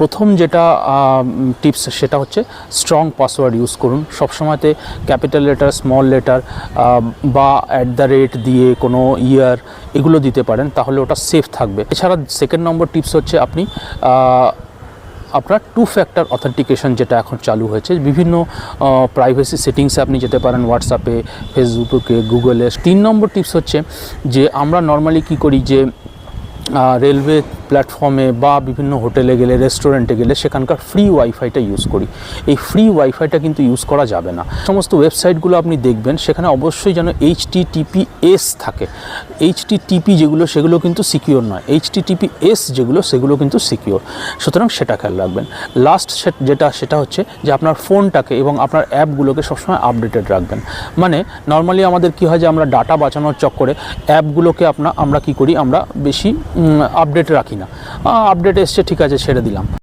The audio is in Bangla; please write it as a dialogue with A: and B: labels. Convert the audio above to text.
A: প্রথম যেটা টিপস সেটা হচ্ছে স্ট্রং পাসওয়ার্ড ইউজ করুন। সবসময়তে ক্যাপিটাল লেটার, স্মল লেটার বা @ দিয়ে কোনো ইয়ার এগুলো দিতে পারেন, তাহলে ওটা সেফ থাকবে। এছাড়া সেকেন্ড নম্বর টিপস হচ্ছে আপনি আপনার 2 ফ্যাক্টর অথেন্টিকেশন যেটা এখন চালু হয়েছে, বিভিন্ন প্রাইভেসি সেটিংসে আপনি যেতে পারেন, হোয়াটসঅ্যাপে, ফেসবুকে, গুগলে। 3 নম্বর টিপস হচ্ছে যে আমরা নর্মালি কী করি যে রেলওয়ে প্ল্যাটফর্মে বা বিভিন্ন হোটেলে গেলে, রেস্টুরেন্টে গেলে সেখানকার ফ্রি ওয়াইফাইটা ইউজ করি। এই ফ্রি ওয়াইফাইটা কিন্তু ইউজ করা যাবে না। সমস্ত ওয়েবসাইটগুলো আপনি দেখবেন সেখানে অবশ্যই যেন HTTPS থাকে। HTTP যেগুলো সেগুলো কিন্তু সিকিওর নয়, HTTPS যেগুলো সেগুলো কিন্তু সিকিওর। সুতরাং সেটা খেয়াল রাখবেন। লাস্ট সেটা হচ্ছে যে আপনার ফোনটাকে এবং আপনার অ্যাপগুলোকে সবসময় আপডেটেড রাখবেন। মানে নর্মালি আমাদের কী হয় যে আমরা ডাটা বাঁচানোর চক্করে অ্যাপগুলোকে আমরা কী করি, আমরা বেশি আপডেট রাখি না। আপডেট এসছে, ঠিক আছে, ছেড়ে দিলাম।